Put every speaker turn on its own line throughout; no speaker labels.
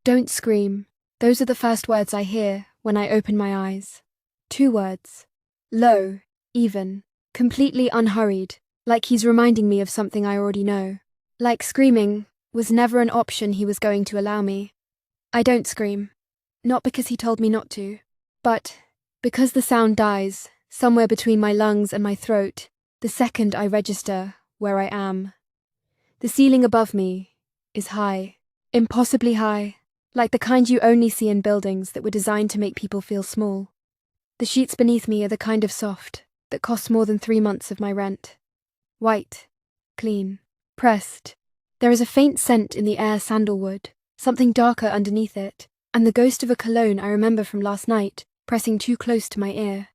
Don't scream. Those are the first words I hear when I open my eyes. 2 words. Low, even, completely unhurried, like he's reminding me of something I already know. Like screaming was never an option he was going to allow me. I don't scream. Not because he told me not to, but because the sound dies somewhere between my lungs and my throat the second I register where I am. The ceiling above me is high, impossibly high, like the kind you only see in buildings that were designed to make people feel small. The sheets beneath me are the kind of soft that cost more than 3 months of my rent. White, clean, pressed. There is a faint scent in the air, sandalwood, something darker underneath it, and the ghost of a cologne I remember from last night pressing too close to my ear.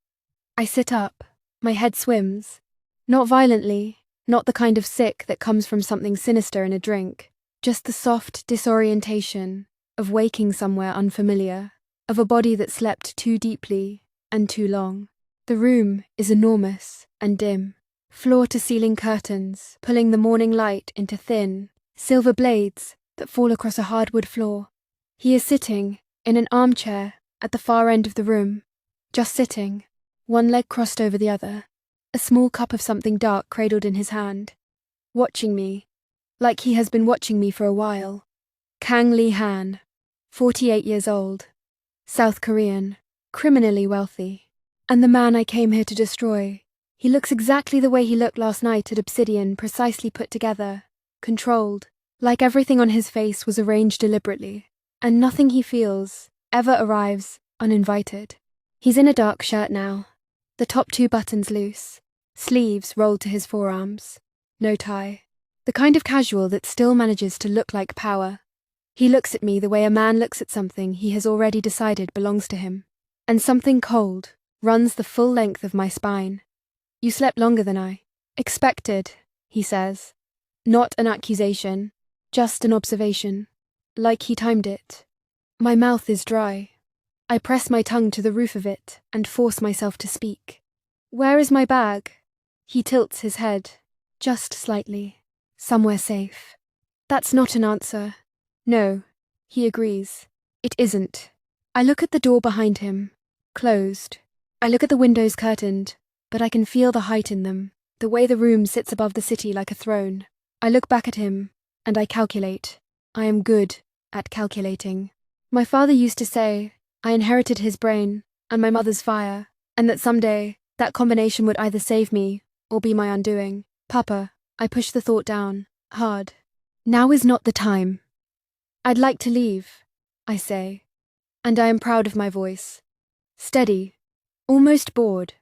I sit up. My head swims. Not violently, not the kind of sick that comes from something sinister in a drink, just the soft disorientation of waking somewhere unfamiliar, of a body that slept too deeply and too long. The room is enormous and dim, floor-to-ceiling curtains pulling the morning light into thin, silver blades that fall across a hardwood floor. He is sitting in an armchair at the far end of the room, just sitting, one leg crossed over the other, a small cup of something dark cradled in his hand, watching me, like he has been watching me for a while. Kang Lee-han, 48 years old, South Korean, criminally wealthy, and the man I came here to destroy. He looks exactly the way he looked last night at Obsidian, precisely put together, controlled, like everything on his face was arranged deliberately, and nothing he feels ever arrives uninvited. He's in a dark shirt now, the top 2 buttons loose, sleeves rolled to his forearms, no tie, the kind of casual that still manages to look like power. He looks at me the way a man looks at something he has already decided belongs to him, and something cold runs the full length of my spine. You slept longer than I expected, he says. Not an accusation, just an observation, like he timed it. My mouth is dry. I press my tongue to the roof of it and force myself to speak. Where is my bag? He tilts his head, just slightly. Somewhere safe. That's not an answer. No, he agrees. It isn't. I look at the door behind him, closed. I look at the windows curtained, but I can feel the height in them, the way the room sits above the city like a throne. I look back at him, and I calculate. I am good at calculating. My father used to say I inherited his brain and my mother's fire, and that someday that combination would either save me or be my undoing. Papa, I push the thought down, hard. Now is not the time. I'd like to leave, I say, and I am proud of my voice. Steady, almost bored.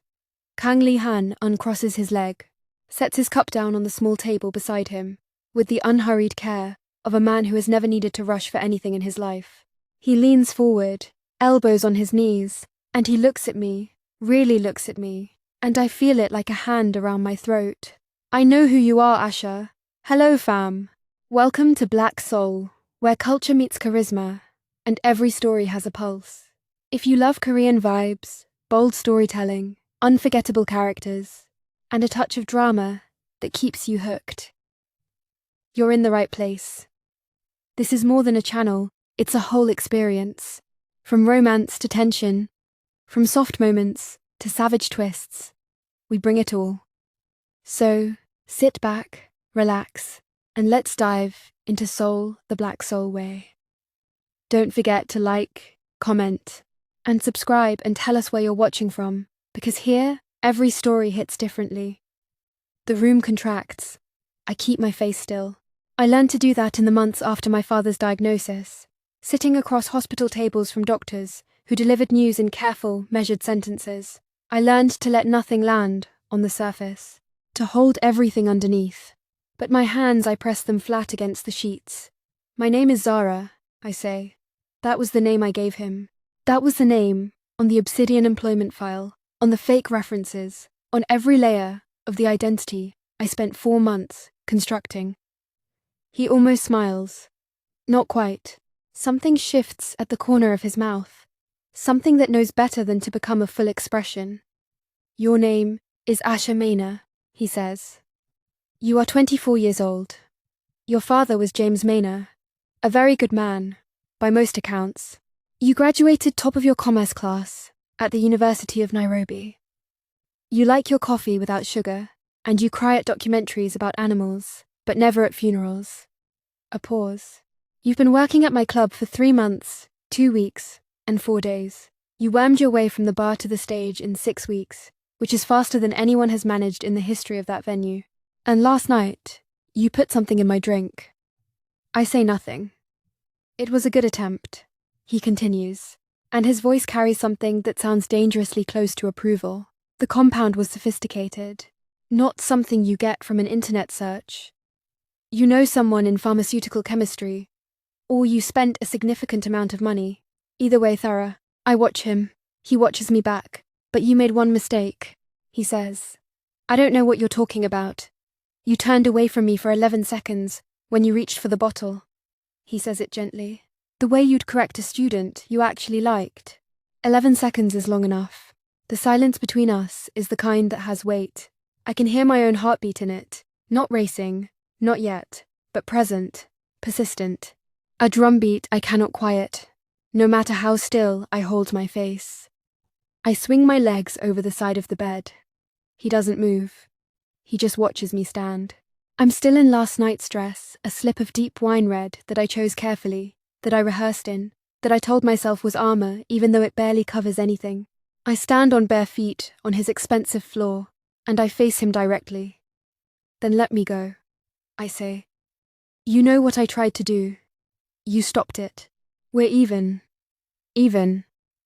Kang Lee-han uncrosses his leg, sets his cup down on the small table beside him, with the unhurried care of a man who has never needed to rush for anything in his life. He leans forward, elbows on his knees, and he looks at me, really looks at me, and I feel it like a hand around my throat. I know who you are, Asha. Hello, fam. Welcome to Black-Seoul, where culture meets charisma, and every story has a pulse. If you love Korean vibes, bold storytelling, unforgettable characters, and a touch of drama that keeps you hooked, you're in the right place. This is more than a channel, it's a whole experience. From romance to tension, from soft moments to savage twists, we bring it all. So, sit back, relax, and let's dive into Seoul the Black-Seoul way. Don't forget to like, comment, and subscribe and tell us where you're watching from, because here, every story hits differently. The room contracts. I keep my face still. I learned to do that in the months after my father's diagnosis, sitting across hospital tables from doctors who delivered news in careful, measured sentences. I learned to let nothing land on the surface, to hold everything underneath. But my hands, I press them flat against the sheets. My name is Zara, I say. That was the name I gave him. That was the name on the Obsidian employment file, on the fake references, on every layer of the identity I spent 4 months constructing. He almost smiles. Not quite. Something shifts at the corner of his mouth. Something that knows better than to become a full expression. Your name is Asha Maynor, he says. You are 24 years old. Your father was James Maynor, a very good man, by most accounts. You graduated top of your commerce class at the University of Nairobi. You like your coffee without sugar, and you cry at documentaries about animals, but never at funerals. A pause. You've been working at my club for 3 months, 2 weeks, and 4 days. You wormed your way from the bar to the stage in 6 weeks, which is faster than anyone has managed in the history of that venue. And last night, you put something in my drink. I say nothing. It was a good attempt, he continues, and his voice carries something that sounds dangerously close to approval. The compound was sophisticated, not something you get from an internet search. You know someone in pharmaceutical chemistry, or you spent a significant amount of money. Either way thorough. I watch him. He watches me back. But you made one mistake, he says. I don't know what you're talking about. You turned away from me for 11 seconds when you reached for the bottle. He says it gently. The way you'd correct a student you actually liked. 11 seconds is long enough. The silence between us is the kind that has weight. I can hear my own heartbeat in it. Not racing, not yet, but present, persistent. A drumbeat I cannot quiet. No matter how still I hold my face. I swing my legs over the side of the bed. He doesn't move. He just watches me stand. I'm still in last night's dress, a slip of deep wine red that I chose carefully, that I rehearsed in, that I told myself was armor even though it barely covers anything. I stand on bare feet on his expensive floor, and I face him directly. Then let me go, I say. You know what I tried to do. You stopped it. We're even. Even.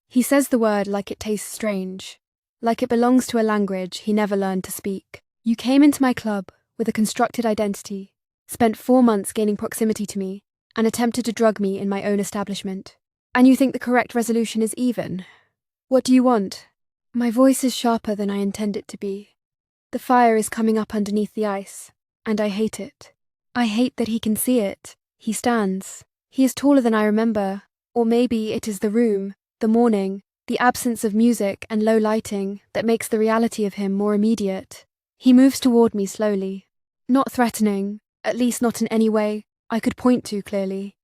He says the word like it tastes strange, like it belongs to a language he never learned to speak. You came into my club with a constructed identity, spent 4 months gaining proximity to me, and attempted to drug me in my own establishment. And you think the correct resolution is even? What do you want? My voice is sharper than I intend it to be. The fire is coming up underneath the ice, and I hate it. I hate that he can see it. He stands. He is taller than I remember, or maybe it is the room, the morning, the absence of music and low lighting that makes the reality of him more immediate. He moves toward me slowly, not threatening, at least not in any way I could point to clearly.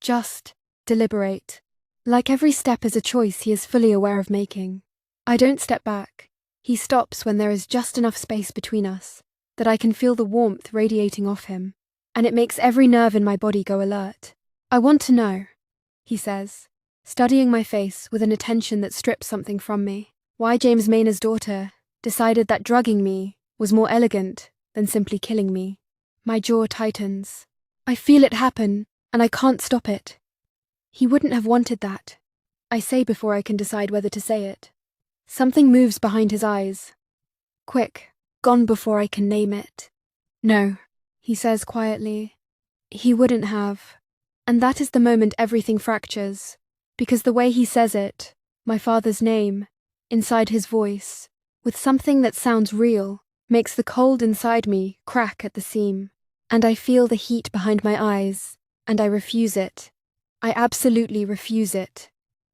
Just deliberate. Like every step is a choice he is fully aware of making. I don't step back. He stops when there is just enough space between us that I can feel the warmth radiating off him, and it makes every nerve in my body go alert. I want to know, he says, studying my face with an attention that strips something from me, why James Mayner's daughter decided that drugging me was more elegant than simply killing me. My jaw tightens. I feel it happen, and I can't stop it. He wouldn't have wanted that, I say before I can decide whether to say it. Something moves behind his eyes. Quick, gone before I can name it. No, he says quietly. He wouldn't have. And that is the moment everything fractures, because the way he says it, my father's name, inside his voice, with something that sounds real, makes the cold inside me crack at the seam. And I feel the heat behind my eyes, and I refuse it. I absolutely refuse it.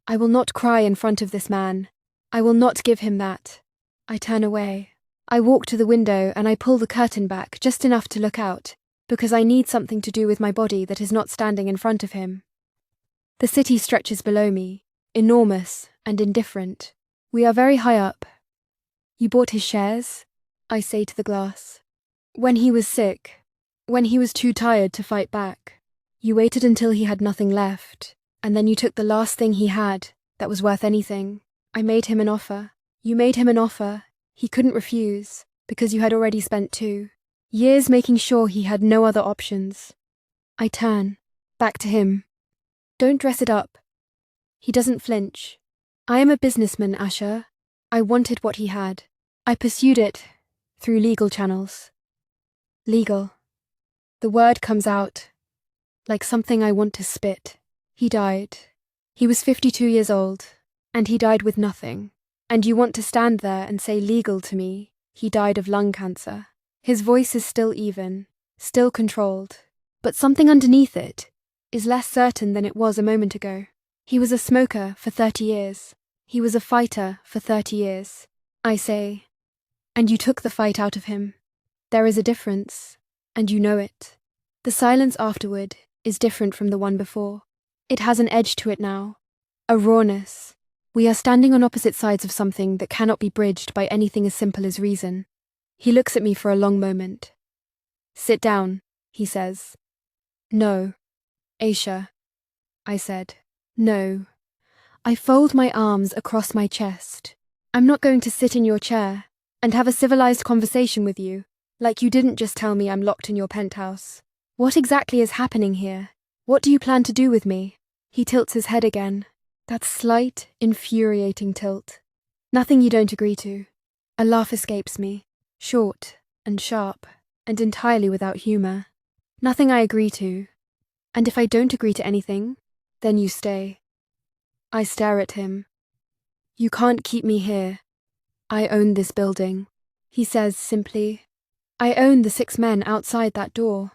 I will not cry in front of this man. I will not give him that. I turn away. I walk to the window and I pull the curtain back just enough to look out, because I need something to do with my body that is not standing in front of him. The city stretches below me, enormous and indifferent. We are very high up. You bought his shares? I say to the glass. When he was sick, when he was too tired to fight back, you waited until he had nothing left, and then you took the last thing he had that was worth anything. I made him an offer. You made him an offer he couldn't refuse, because you had already spent 2 years making sure he had no other options. I turn, back to him. Don't dress it up. He doesn't flinch. I am a businessman, Asher. I wanted what he had. I pursued it through legal channels. Legal. The word comes out like something I want to spit. He died. He was 52 years old, and he died with nothing. And you want to stand there and say legal to me, he died of lung cancer. His voice is still even, still controlled, but something underneath it is less certain than it was a moment ago. He was a smoker for 30 years. He was a fighter for 30 years. I say, and you took the fight out of him. There is a difference, and you know it. The silence afterward is different from the one before. It has an edge to it now, a rawness. We are standing on opposite sides of something that cannot be bridged by anything as simple as reason. He looks at me for a long moment. "Sit down," he says. "No, Aisha," I said. "No." I fold my arms across my chest. "I'm not going to sit in your chair and have a civilized conversation with you, like you didn't just tell me I'm locked in your penthouse. What exactly is happening here? What do you plan to do with me?" He tilts his head again. That slight, infuriating tilt. "Nothing you don't agree to." A laugh escapes me, short and sharp, and entirely without humor. "Nothing I agree to. And if I don't agree to anything, then you stay." I stare at him. "You can't keep me here. I own this building," he says simply. "I own the 6 men outside that door.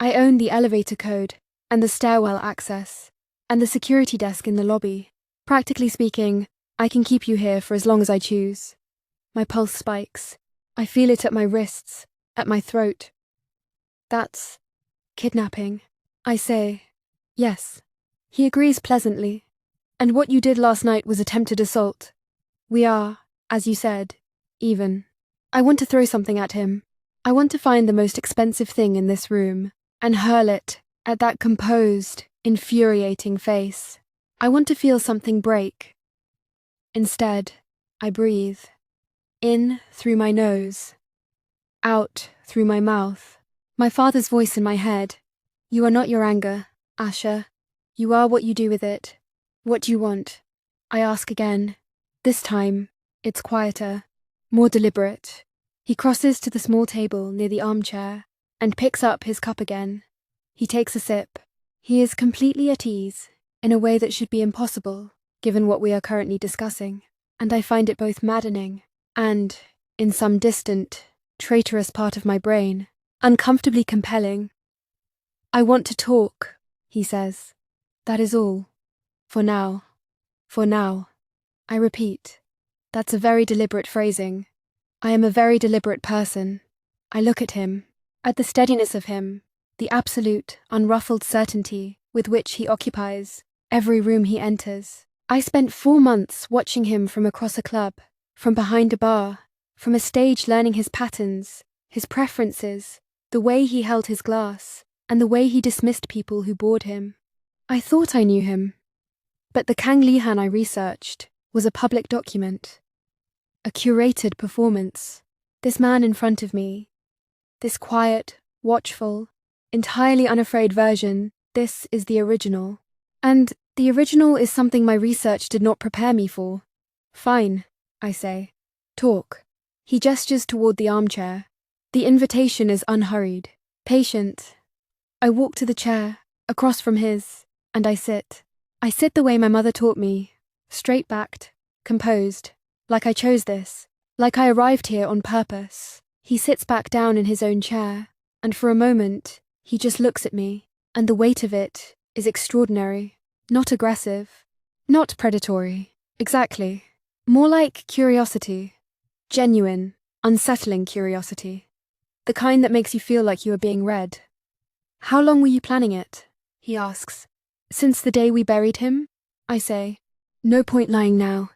I own the elevator code, and the stairwell access, and the security desk in the lobby. Practically speaking, I can keep you here for as long as I choose." My pulse spikes. I feel it at my wrists, at my throat. "That's kidnapping," I say. "Yes." He agrees pleasantly. "And what you did last night was attempted assault. We are, as you said, even." I want to throw something at him. I want to find the most expensive thing in this room and hurl it at that composed, infuriating face. I want to feel something break. Instead, I breathe. In through my nose. Out through my mouth. My father's voice in my head. "You are not your anger, Asha. You are what you do with it. What do you want?" I ask again. This time, it's quieter, more deliberate. He crosses to the small table near the armchair and picks up his cup again. He takes a sip. He is completely at ease, in a way that should be impossible, given what we are currently discussing, and I find it both maddening and, in some distant, traitorous part of my brain, uncomfortably compelling. "I want to talk," he says. "That is all. For now. For now." I repeat. That's a very deliberate phrasing. I am a very deliberate person. I look at him, at the steadiness of him, the absolute, unruffled certainty with which he occupies every room he enters. I spent 4 months watching him from across a club, from behind a bar, from a stage learning his patterns, his preferences, the way he held his glass, and the way he dismissed people who bored him. I thought I knew him, but the Kang Lihan I researched was a public document, a curated performance. This man in front of me, this quiet, watchful, entirely unafraid version, this is the original. And the original is something my research did not prepare me for. "Fine," I say. "Talk." He gestures toward the armchair. The invitation is unhurried, patient. I walk to the chair, across from his, and I sit. I sit the way my mother taught me, straight-backed, composed, like I chose this, like I arrived here on purpose. He sits back down in his own chair, and for a moment, he just looks at me, and the weight of it is extraordinary, not aggressive, not predatory, exactly. More like curiosity, genuine, unsettling curiosity, the kind that makes you feel like you are being read. "How long were you planning it?" he asks. "Since the day we buried him?" I say. "No point lying now.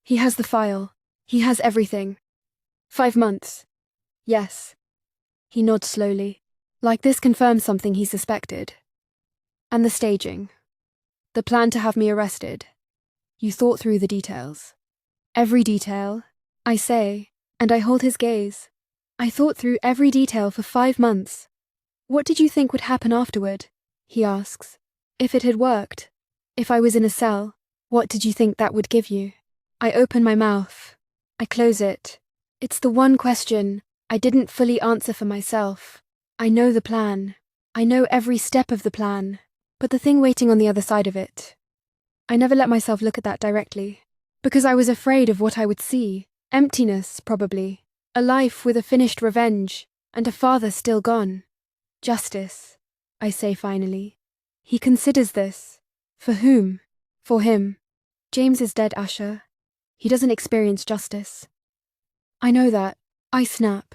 He has the file. He has everything." "5 months. Yes." He nods slowly, like this confirms something he suspected. "And the staging. The plan to have me arrested. You thought through the details." "Every detail," I say, and I hold his gaze. "I thought through every detail for 5 months. What did you think would happen afterward?" he asks. "If it had worked, if I was in a cell, what did you think that would give you?" I open my mouth. I close it. It's the one question I didn't fully answer for myself. I know the plan. I know every step of the plan, but the thing waiting on the other side of it. I never let myself look at that directly, because I was afraid of what I would see. Emptiness, probably. A life with a finished revenge, and a father still gone. "Justice," I say finally. He considers this. For whom? For him. James is dead, Asha. He doesn't experience justice. I know that. I snap.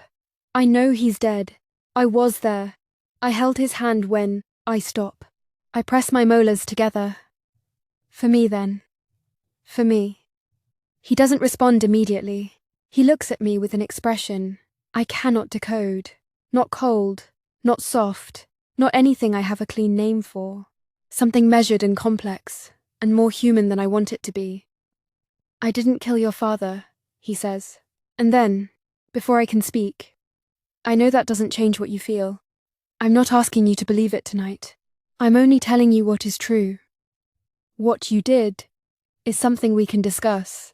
I know he's dead. I was there. I held his hand when I stop. I press my molars together, For me then. For me. He doesn't respond immediately. He looks at me with an expression I cannot decode. Not cold, not soft, not anything I have a clean name for. Something measured and complex, and more human than I want it to be. I didn't kill your father, he says. And then, before I can speak, I know that doesn't change what you feel. I'm not asking you to believe it tonight. I'm only telling you what is true. What you did is something we can discuss,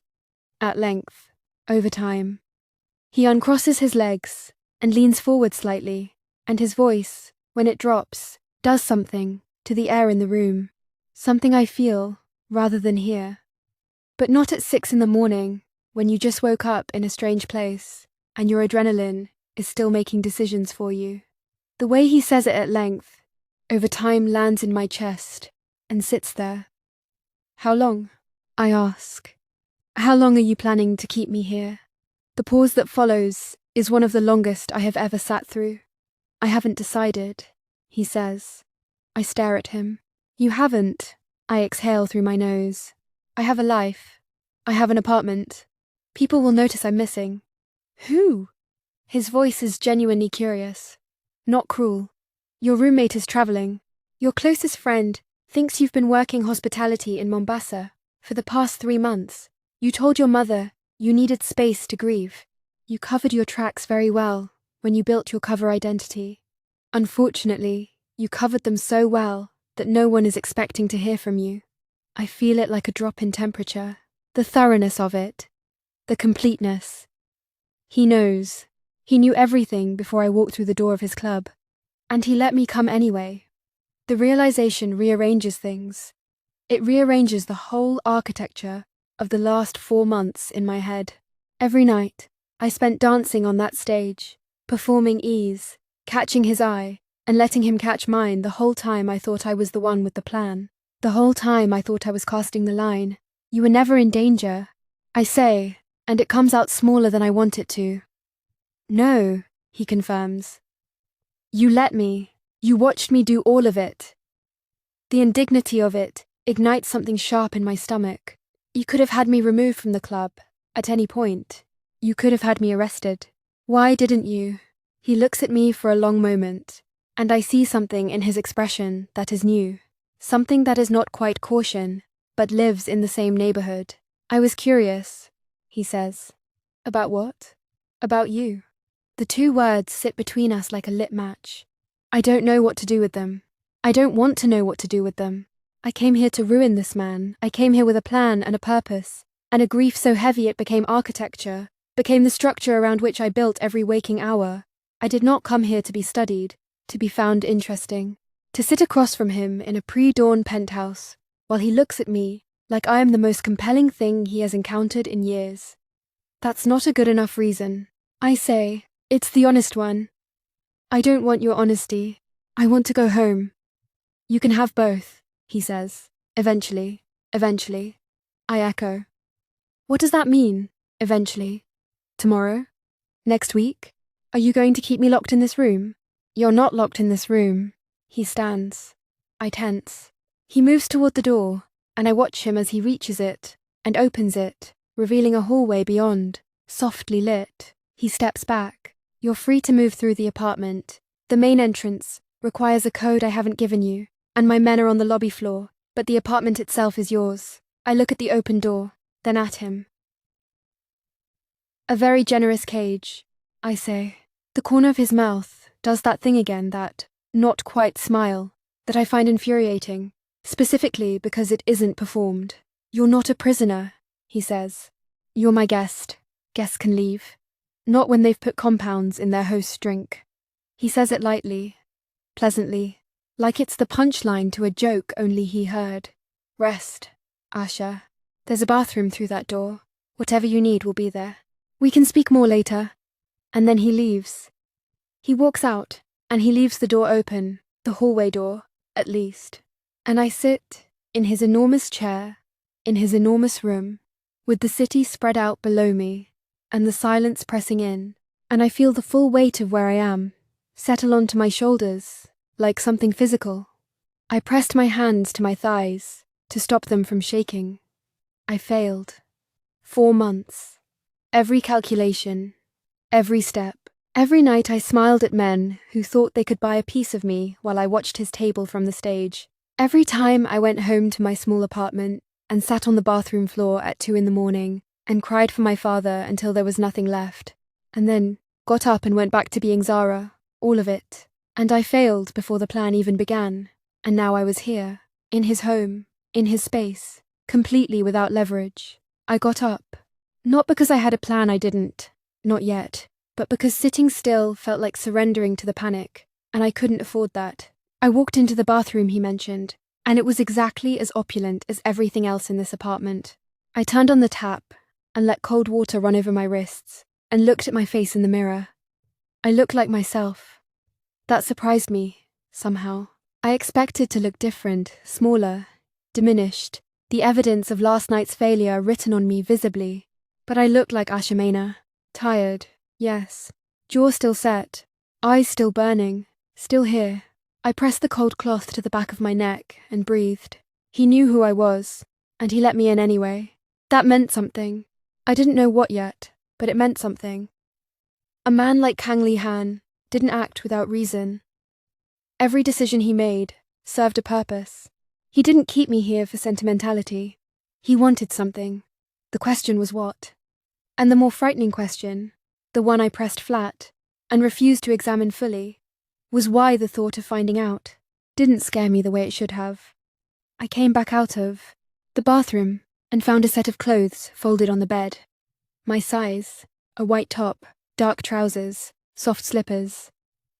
at length, over time. He uncrosses his legs and leans forward slightly, and his voice, when it drops, does something to the air in the room. Something I feel rather than hear. But not at 6 a.m, when you just woke up in a strange place, and your adrenaline is still making decisions for you. The way he says it at length, over time, lands in my chest and sits there. How long? I ask. How long are you planning to keep me here? The pause that follows is one of the longest I have ever sat through. I haven't decided, he says. I stare at him. You haven't, I exhale through my nose. I have a life. I have an apartment. People will notice I'm missing. Who? His voice is genuinely curious. Not cruel. Your roommate is traveling. Your closest friend thinks you've been working hospitality in Mombasa for the past 3 months. You told your mother you needed space to grieve. You covered your tracks very well when you built your cover identity. Unfortunately, you covered them so well that no one is expecting to hear from you. I feel it like a drop in temperature. The thoroughness of it. The completeness. He knows. He knew everything before I walked through the door of his club. And he let me come anyway. The realization rearranges things. It rearranges the whole architecture of the last 4 months in my head. Every night, I spent dancing on that stage, performing ease, catching his eye, and letting him catch mine the whole time I thought I was the one with the plan. The whole time I thought I was casting the line. You were never in danger, I say, and it comes out smaller than I want it to. No, he confirms. You let me. You watched me do all of it. The indignity of it ignites something sharp in my stomach. You could have had me removed from the club, at any point. You could have had me arrested. Why didn't you? He looks at me for a long moment, and I see something in his expression that is new. Something that is not quite caution, but lives in the same neighborhood. I was curious, he says. About what? About you. The 2 words sit between us like a lit match. I don't know what to do with them. I don't want to know what to do with them. I came here to ruin this man. I came here with a plan and a purpose, and a grief so heavy it became architecture, became the structure around which I built every waking hour. I did not come here to be studied, to be found interesting, to sit across from him in a pre-dawn penthouse, while he looks at me like I am the most compelling thing he has encountered in years. That's not a good enough reason. I say, it's the honest one. I don't want your honesty. I want to go home. You can have both, he says. Eventually. Eventually. I echo. What does that mean, eventually? Tomorrow? Next week? Are you going to keep me locked in this room? You're not locked in this room. He stands. I tense. He moves toward the door, and I watch him as he reaches it and opens it, revealing a hallway beyond, softly lit. He steps back. You're free to move through the apartment. The main entrance requires a code I haven't given you, and my men are on the lobby floor, but the apartment itself is yours. I look at the open door, then at him. A very generous cage, I say. The corner of his mouth does that thing again, that not quite smile, that I find infuriating, specifically because it isn't performed. You're not a prisoner, he says. You're my guest. Guests can leave. Not when they've put compounds in their host's drink. He says it lightly, pleasantly, like it's the punchline to a joke only he heard. Rest, Asha. There's a bathroom through that door. Whatever you need will be there. We can speak more later. And then he leaves. He walks out, and he leaves the door open, the hallway door, at least. And I sit in his enormous chair, in his enormous room, with the city spread out below me, and the silence pressing in, and I feel the full weight of where I am settle onto my shoulders, like something physical. I pressed my hands to my thighs, to stop them from shaking. I failed. 4 months. Every calculation, every step. Every night I smiled at men who thought they could buy a piece of me while I watched his table from the stage. Every time I went home to my small apartment and sat on the bathroom floor at 2 a.m. and cried for my father until there was nothing left, and then got up and went back to being Zara, all of it. And I failed before the plan even began, and now I was here, in his home, in his space, completely without leverage. I got up, not because I had a plan I didn't, not yet, but because sitting still felt like surrendering to the panic, and I couldn't afford that. I walked into the bathroom he mentioned, and it was exactly as opulent as everything else in this apartment. I turned on the tap and let cold water run over my wrists and looked at my face in the mirror. I looked like myself. That surprised me, somehow. I expected to look different, smaller, diminished, the evidence of last night's failure written on me visibly. But I looked like Ashimena, tired, yes, jaw still set, eyes still burning, still here. I pressed the cold cloth to the back of my neck and breathed. He knew who I was, and he let me in anyway. That meant something. I didn't know what yet, but it meant something. A man like Kang Lee-han didn't act without reason. Every decision he made served a purpose. He didn't keep me here for sentimentality. He wanted something. The question was what? And the more frightening question, the one I pressed flat and refused to examine fully, was why the thought of finding out didn't scare me the way it should have. I came back out of the bathroom and found a set of clothes folded on the bed. My size, a white top, dark trousers, soft slippers.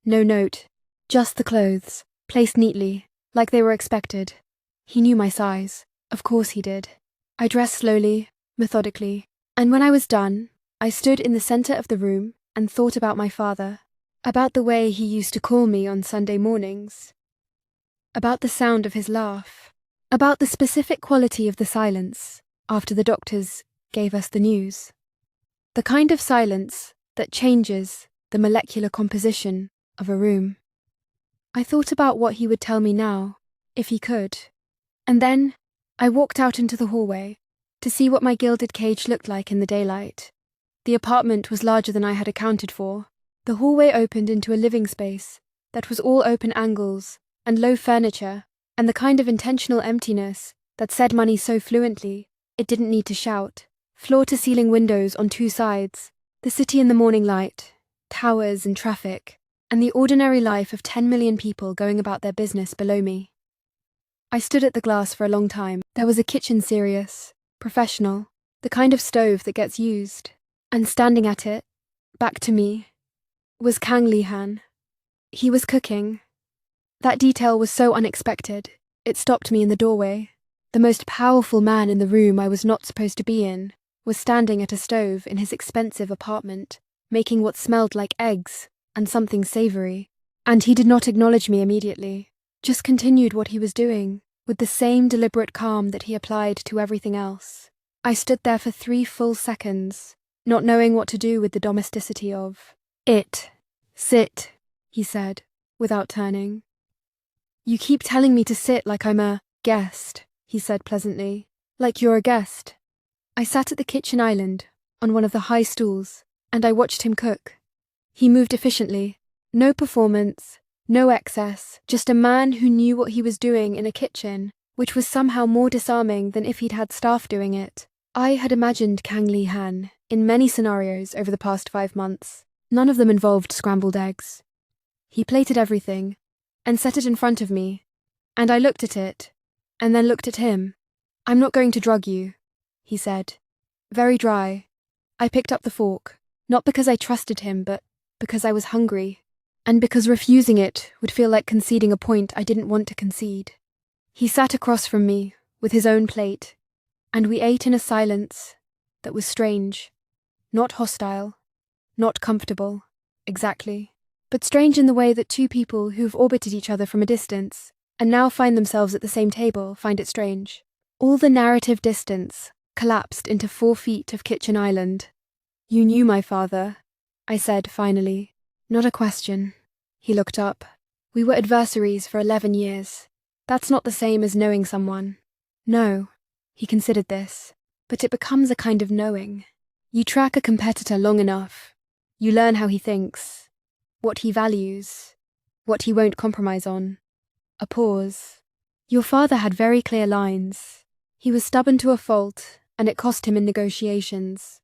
No note, just the clothes, placed neatly, like they were expected. He knew my size. Of course he did. I dressed slowly, methodically, and when I was done, I stood in the center of the room and thought about my father, about the way he used to call me on Sunday mornings, about the sound of his laugh, about the specific quality of the silence after the doctors gave us the news. The kind of silence that changes the molecular composition of a room. I thought about what he would tell me now, if he could, and then I walked out into the hallway to see what my gilded cage looked like in the daylight. The apartment was larger than I had accounted for. The hallway opened into a living space that was all open angles and low furniture and the kind of intentional emptiness that said money so fluently it didn't need to shout. Floor-to-ceiling windows on 2 sides, the city in the morning light, towers and traffic, and the ordinary life of 10 million people going about their business below me. I stood at the glass for a long time. There was a kitchen serious, professional, the kind of stove that gets used, and standing at it, back to me, was Kang Lee-han. He was cooking. That detail was so unexpected, it stopped me in the doorway. The most powerful man in the room I was not supposed to be in was standing at a stove in his expensive apartment, making what smelled like eggs and something savory. And he did not acknowledge me immediately, just continued what he was doing, with the same deliberate calm that he applied to everything else. I stood there for 3 full seconds, not knowing what to do with the domesticity of it. Sit, he said, without turning. You keep telling me to sit like I'm a guest, he said pleasantly. Like you're a guest. I sat at the kitchen island, on one of the high stools, and I watched him cook. He moved efficiently. No performance, no excess, just a man who knew what he was doing in a kitchen, which was somehow more disarming than if he'd had staff doing it. I had imagined Kang Lee-han in many scenarios over the past 5 months. None of them involved scrambled eggs. He plated everything and set it in front of me, and I looked at it, and then looked at him. I'm not going to drug you, he said. Very dry. I picked up the fork, not because I trusted him, but because I was hungry, and because refusing it would feel like conceding a point I didn't want to concede. He sat across from me with his own plate, and we ate in a silence that was strange, not hostile, not comfortable, exactly, but strange in the way that 2 people who've orbited each other from a distance and now find themselves at the same table find it strange. All the narrative distance collapsed into 4 feet of kitchen island. You knew my father, I said finally. Not a question. He looked up. We were adversaries for 11 years. That's not the same as knowing someone. No. He considered this. But it becomes a kind of knowing. You track a competitor long enough. You learn how he thinks, what he values, what he won't compromise on. A pause. Your father had very clear lines. He was stubborn to a fault, and it cost him in negotiations.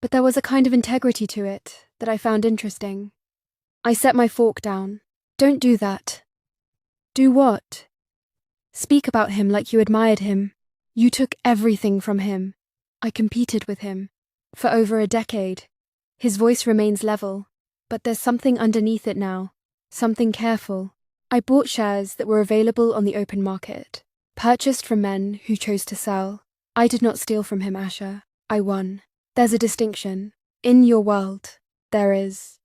But there was a kind of integrity to it that I found interesting. I set my fork down. Don't do that. Do what? Speak about him like you admired him. You took everything from him. I competed with him. For over a decade. His voice remains level, but there's something underneath it now. Something careful. I bought shares that were available on the open market. Purchased from men who chose to sell. I did not steal from him, Asher. I won. There's a distinction. In your world, there is.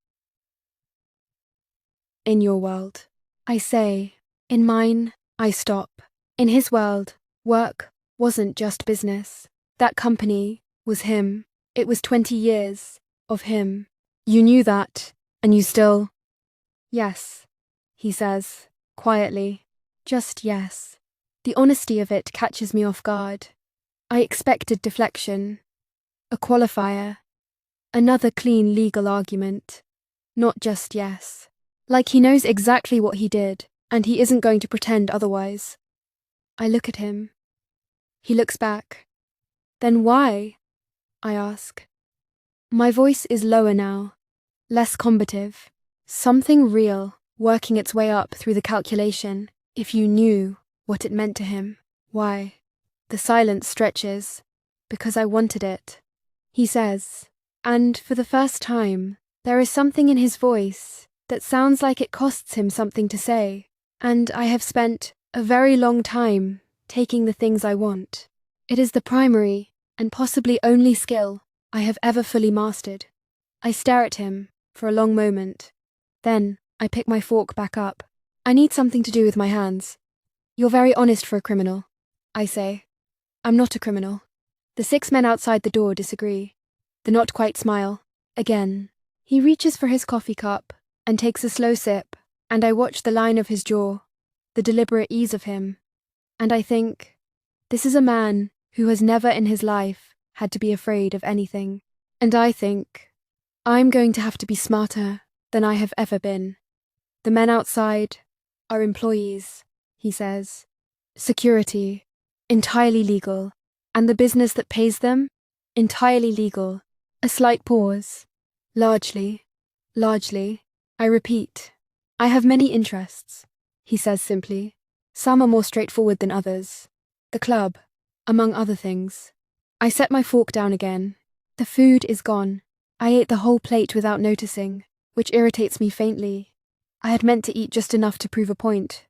In your world. I say. In mine, I stop. In his world, work wasn't just business. That company was him. It was 20 years of him. You knew that, and you still... Yes, he says, quietly. Just yes. The honesty of it catches me off guard. I expected deflection. A qualifier. Another clean legal argument. Not just yes. Like he knows exactly what he did, and he isn't going to pretend otherwise. I look at him. He looks back. Then why? I ask. My voice is lower now, less combative. Something real working its way up through the calculation. If you knew what it meant to him. Why? The silence stretches. Because I wanted it. He says, and for the first time, there is something in his voice that sounds like it costs him something to say. And I have spent a very long time taking the things I want. It is the primary and possibly only skill I have ever fully mastered. I stare at him for a long moment. Then I pick my fork back up. I need something to do with my hands. You're very honest for a criminal, I say. I'm not a criminal. The 6 men outside the door disagree. The not quite smile. Again. He reaches for his coffee cup and takes a slow sip, and I watch the line of his jaw, the deliberate ease of him. And I think, this is a man who has never in his life had to be afraid of anything. And I think, I'm going to have to be smarter than I have ever been. The men outside are employees, he says. Security, entirely legal. And the business that pays them, entirely legal. A slight pause. Largely, I repeat. I have many interests, he says simply. Some are more straightforward than others. The club, among other things. I set my fork down again. The food is gone. I ate the whole plate without noticing, which irritates me faintly. I had meant to eat just enough to prove a point.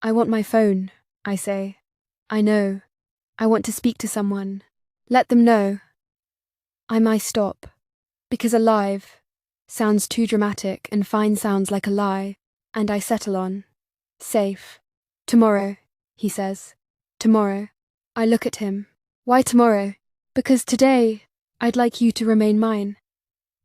I want my phone, I say. I know. I want to speak to someone. Let them know. I might stop. Because alive sounds too dramatic and fine sounds like a lie, and I settle on. Safe. Tomorrow, he says. Tomorrow. I look at him. Why tomorrow? Because today, I'd like you to remain mine.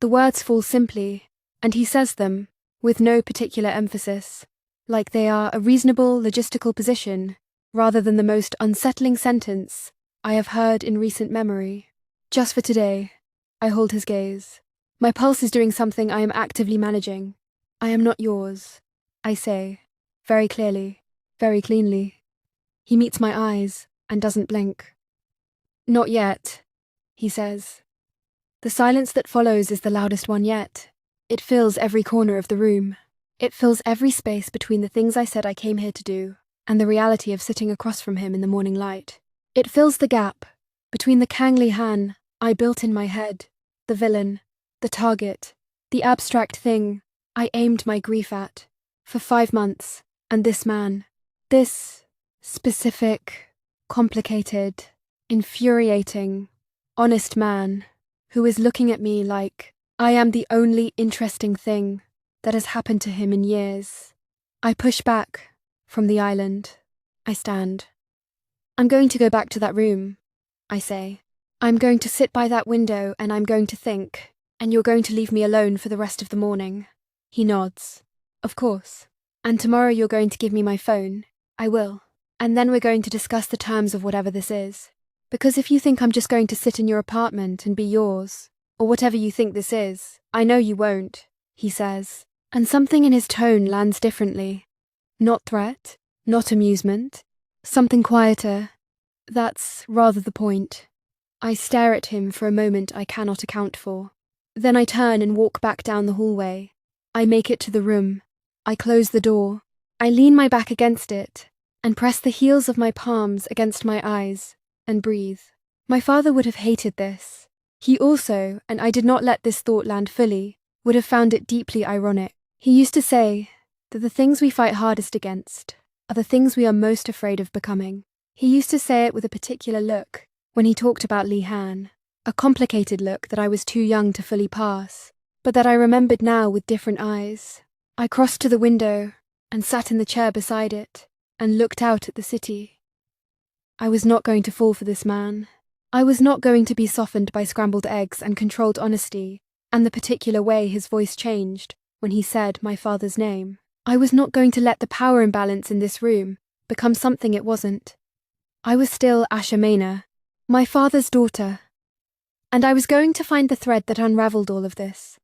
The words fall simply, and he says them, with no particular emphasis, like they are a reasonable logistical position, rather than the most unsettling sentence I have heard in recent memory. Just for today, I hold his gaze. My pulse is doing something I am actively managing. I am not yours, I say, very clearly, very cleanly. He meets my eyes and doesn't blink. Not yet, he says. The silence that follows is the loudest one yet. It fills every corner of the room. It fills every space between the things I said I came here to do and the reality of sitting across from him in the morning light. It fills the gap between the Kang Lee Han I built in my head, the villain, the target, the abstract thing I aimed my grief at for 5 months, and this man, this specific, complicated, infuriating, honest man who is looking at me like I am the only interesting thing that has happened to him in years. I push back from the island. I stand. I'm going to go back to that room, I say. I'm going to sit by that window and I'm going to think, and you're going to leave me alone for the rest of the morning. He nods. Of course. And tomorrow you're going to give me my phone. I will. And then we're going to discuss the terms of whatever this is. Because if you think I'm just going to sit in your apartment and be yours, or whatever you think this is, I know you won't, he says. And something in his tone lands differently. Not threat, not amusement, something quieter. That's rather the point. I stare at him for a moment I cannot account for. Then I turn and walk back down the hallway. I make it to the room. I close the door. I lean my back against it and press the heels of my palms against my eyes and breathe. My father would have hated this. He also, and I did not let this thought land fully, would have found it deeply ironic. He used to say that the things we fight hardest against are the things we are most afraid of becoming. He used to say it with a particular look when he talked about Lee Han, a complicated look that I was too young to fully pass, but that I remembered now with different eyes. I crossed to the window and sat in the chair beside it and looked out at the city. I was not going to fall for this man. I was not going to be softened by scrambled eggs and controlled honesty and the particular way his voice changed when he said my father's name. I was not going to let the power imbalance in this room become something it wasn't. I was still Asha Maina, my father's daughter, and I was going to find the thread that unraveled all of this.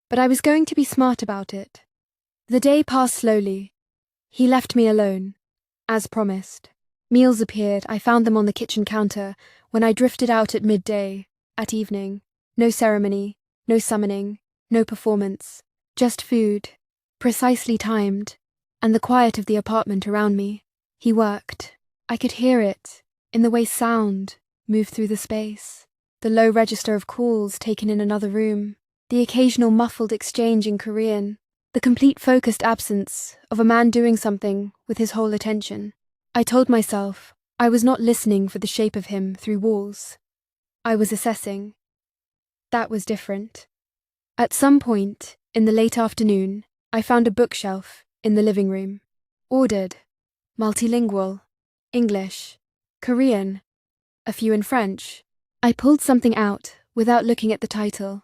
But I was going to be smart about it. The day passed slowly. He left me alone, as promised. Meals appeared. I found them on the kitchen counter when I drifted out at midday, at evening. No ceremony, no summoning, no performance. Just food, precisely timed, and the quiet of the apartment around me. He worked. I could hear it, in the way sound moved through the space. The low register of calls taken in another room. The occasional muffled exchange in Korean. The complete focused absence of a man doing something with his whole attention. I told myself I was not listening for the shape of him through walls. I was assessing. That was different. At some point, in the late afternoon, I found a bookshelf in the living room. Ordered. Multilingual. English. Korean. A few in French. I pulled something out without looking at the title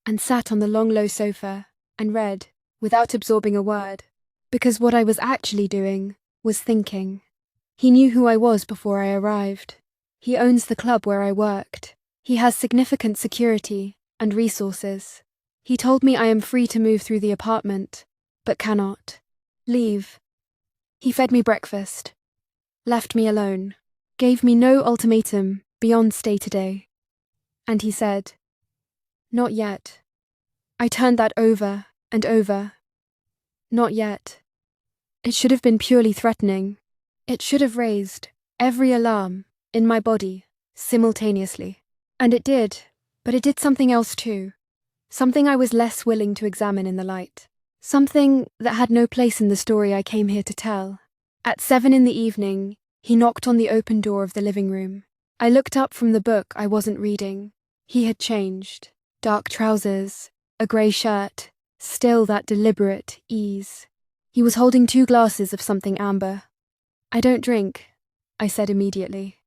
and sat on the long low sofa and read without absorbing a word, because what I was actually doing was thinking. He knew who I was before I arrived. He owns the club where I worked. He has significant security and resources. He told me I am free to move through the apartment, but cannot leave. He fed me breakfast, left me alone, gave me no ultimatum beyond stay today. And he said, "Not yet." I turned that over and over. Not yet. It should have been purely threatening. It should have raised every alarm in my body simultaneously. And it did, but it did something else too. Something I was less willing to examine in the light. Something that had no place in the story I came here to tell. At 7 in the evening, he knocked on the open door of the living room. I looked up from the book I wasn't reading. He had changed. Dark trousers, a grey shirt, still that deliberate ease. He was holding 2 glasses of something amber. "I don't drink," I said immediately.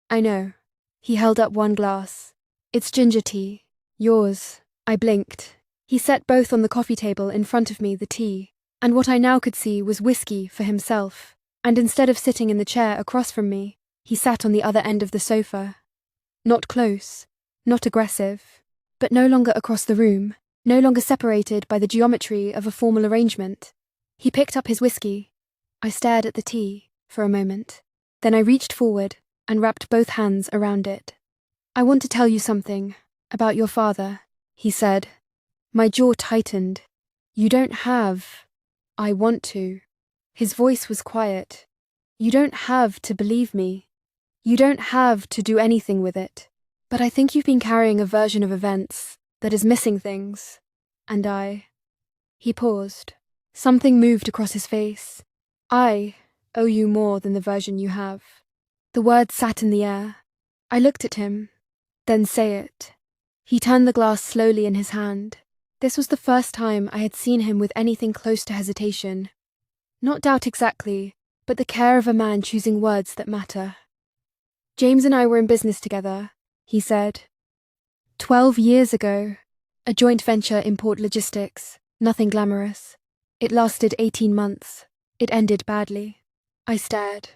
"I know." He held up 1 glass. "It's ginger tea. Yours." I blinked. He set both on the coffee table in front of me, the tea, and what I now could see was whiskey for himself. And instead of sitting in the chair across from me, he sat on the other end of the sofa. Not close, not aggressive, but no longer across the room, no longer separated by the geometry of a formal arrangement. He picked up his whiskey. I stared at the tea for a moment. Then I reached forward and wrapped both hands around it. "I want to tell you something about your father," he said. My jaw tightened. "You don't have. I want to." His voice was quiet. "You don't have to believe me. You don't have to do anything with it. But I think you've been carrying a version of events that is missing things. And I..." He paused. Something moved across his face. "I owe you more than the version you have." The words sat in the air. I looked at him. "Then say it." He turned the glass slowly in his hand. This was the first time I had seen him with anything close to hesitation. Not doubt exactly, but the care of a man choosing words that matter. "James and I were in business together," he said. 12 years ago. A joint venture in port logistics. Nothing glamorous. It lasted 18 months. It ended badly. I stared.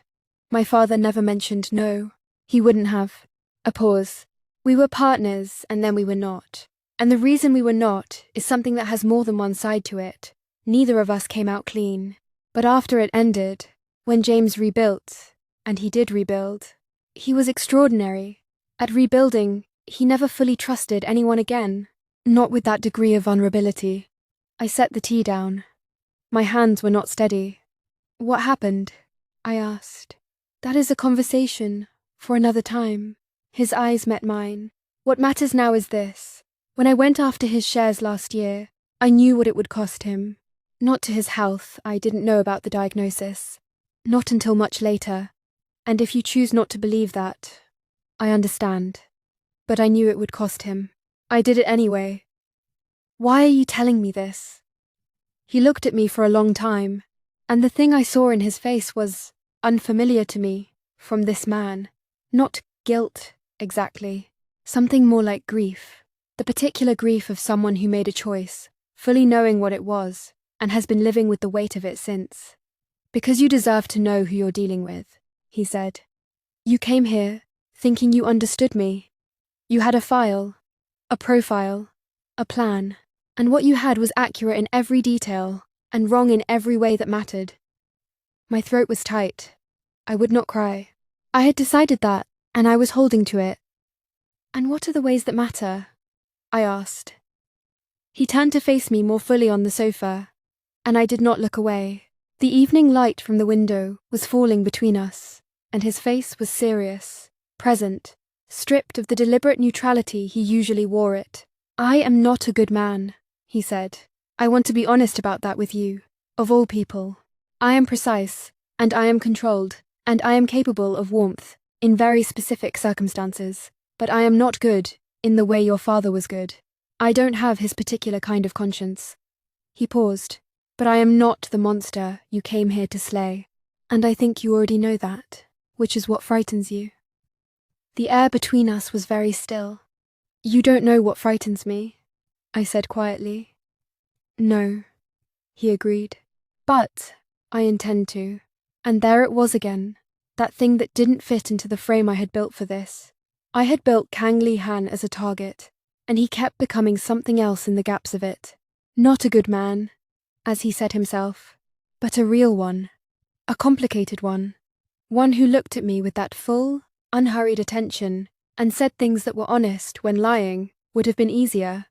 My father never mentioned no. He wouldn't have. A pause. We were partners, and then we were not. And the reason we were not is something that has more than one side to it. Neither of us came out clean. But after it ended, when James rebuilt, and he did rebuild, he was extraordinary. At rebuilding, he never fully trusted anyone again. Not with that degree of vulnerability. I set the tea down. My hands were not steady. What happened? I asked. That is a conversation for another time. His eyes met mine. What matters now is this. When I went after his shares last year, I knew what it would cost him. Not to his health, I didn't know about the diagnosis. Not until much later. And if you choose not to believe that, I understand. But I knew it would cost him. I did it anyway. Why are you telling me this? He looked at me for a long time, and the thing I saw in his face was unfamiliar to me from this man. Not guilt, exactly. Something more like grief. The particular grief of someone who made a choice, fully knowing what it was, and has been living with the weight of it since. Because you deserve to know who you're dealing with, he said. You came here thinking you understood me. You had a file, a profile, a plan, and what you had was accurate in every detail and wrong in every way that mattered. My throat was tight. I would not cry. I had decided that, and I was holding to it. And what are the ways that matter? I asked. He turned to face me more fully on the sofa, and I did not look away. The evening light from the window was falling between us, and his face was serious, present, stripped of the deliberate neutrality he usually wore it. I am not a good man, he said. I want to be honest about that with you, of all people. I am precise, and I am controlled, and I am capable of warmth, in very specific circumstances, but I am not good in the way your father was good. I don't have his particular kind of conscience. He paused. But I am not the monster you came here to slay, and I think you already know that, which is what frightens you. The air between us was very still. You don't know what frightens me, I said quietly. No, he agreed. But I intend to. And there it was again, that thing that didn't fit into the frame I had built for this. I had built Kang Lee Han as a target, and he kept becoming something else in the gaps of it. Not a good man, as he said himself, but a real one, a complicated one who looked at me with that full, unhurried attention and said things that were honest when lying would have been easier,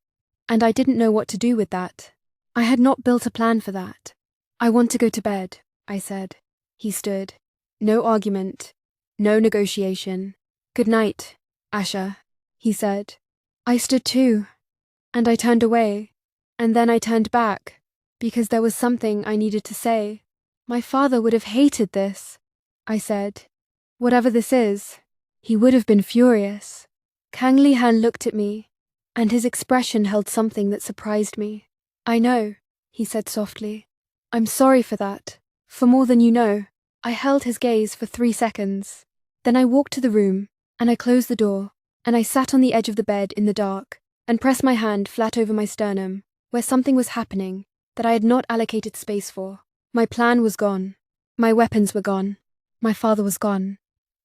and I didn't know what to do with that. I had not built a plan for that. I want to go to bed, I said. He stood. No argument, no negotiation. Good night, Asha, he said. I stood too, and I turned away, and then I turned back, because there was something I needed to say. My father would have hated this, I said. Whatever this is, he would have been furious. Kang Lee Han looked at me, and his expression held something that surprised me. I know, he said softly. I'm sorry for that, for more than you know. I held his gaze for 3 seconds. Then I walked to the room, and I closed the door, and I sat on the edge of the bed in the dark, and pressed my hand flat over my sternum, where something was happening that I had not allocated space for. My plan was gone. My weapons were gone. My father was gone.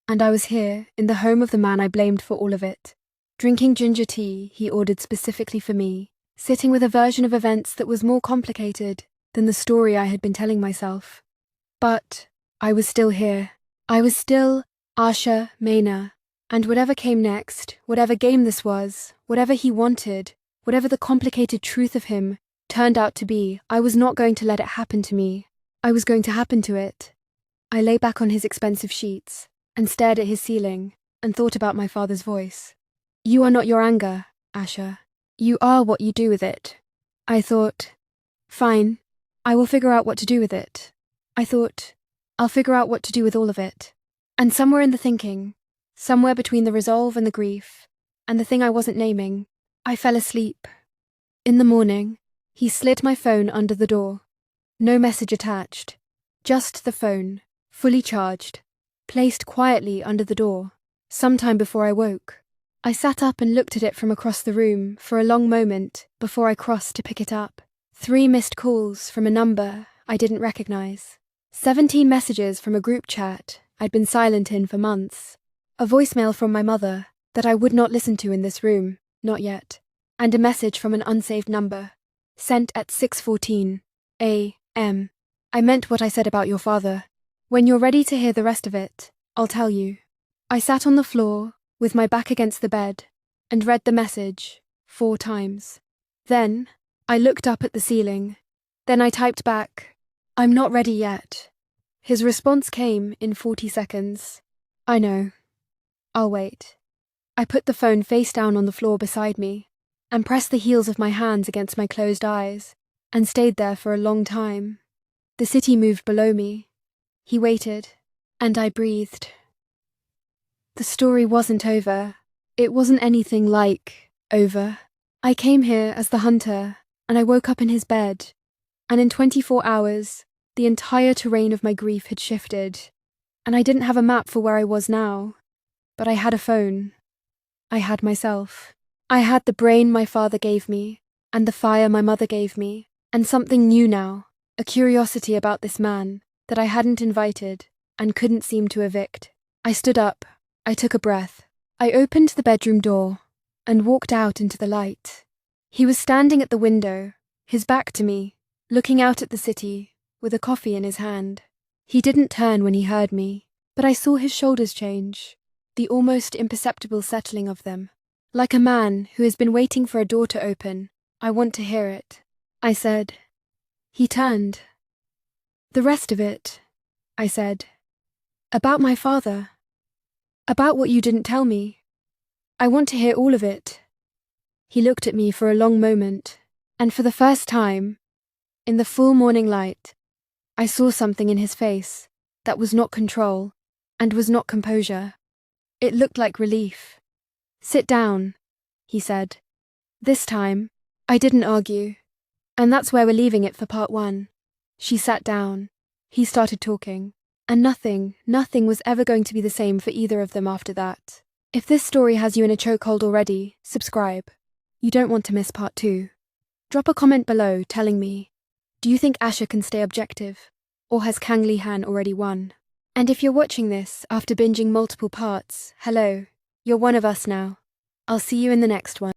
And I was here, in the home of the man I blamed for all of it. Drinking ginger tea he ordered specifically for me, sitting with a version of events that was more complicated than the story I had been telling myself. But I was still here. I was still Asha Maina. And whatever came next, whatever game this was, whatever he wanted, whatever the complicated truth of him turned out to be, I was not going to let it happen to me. I was going to happen to it. I lay back on his expensive sheets and stared at his ceiling and thought about my father's voice. You are not your anger, Asha. You are what you do with it. I thought, fine, I will figure out what to do with it. I thought, I'll figure out what to do with all of it. And somewhere in the thinking, somewhere between the resolve and the grief, and the thing I wasn't naming, I fell asleep. In the morning, he slid my phone under the door. No message attached. Just the phone, fully charged, placed quietly under the door, sometime before I woke. I sat up and looked at it from across the room for a long moment before I crossed to pick it up. 3 missed calls from a number I didn't recognize. 17 messages from a group chat I'd been silent in for months. A voicemail from my mother that I would not listen to in this room, not yet. And a message from an unsaved number, sent at 6:14 a.m. I meant what I said about your father. When you're ready to hear the rest of it, I'll tell you. I sat on the floor, with my back against the bed, and read the message 4 times. Then, I looked up at the ceiling. Then I typed back, "I'm not ready yet." His response came in 40 seconds. "I know. I'll wait." I put the phone face down on the floor beside me, and pressed the heels of my hands against my closed eyes, and stayed there for a long time. The city moved below me. He waited, and I breathed. The story wasn't over. It wasn't anything like over. I came here as the hunter, and I woke up in his bed, and in 24 hours, the entire terrain of my grief had shifted, and I didn't have a map for where I was now, but I had a phone. I had myself. I had the brain my father gave me, and the fire my mother gave me, and something new now, a curiosity about this man that I hadn't invited and couldn't seem to evict. I stood up. I took a breath. I opened the bedroom door and walked out into the light. He was standing at the window, his back to me, looking out at the city, with a coffee in his hand. He didn't turn when he heard me, but I saw his shoulders change, the almost imperceptible settling of them. Like a man who has been waiting for a door to open, "I want to hear it," I said. He turned. "The rest of it," I said. "About my father. About what you didn't tell me. I want to hear all of it." He looked at me for a long moment, and for the first time, in the full morning light, I saw something in his face that was not control and was not composure. It looked like relief. "Sit down," he said. This time, I didn't argue. And that's where we're leaving it for part 1. She sat down. He started talking. And nothing was ever going to be the same for either of them after that. If this story has you in a chokehold already, subscribe. You don't want to miss part 2. Drop a comment below telling me, do you think Asha can stay objective? Or has Kang Lee-han already won? And if you're watching this after binging multiple parts, hello, you're one of us now. I'll see you in the next one.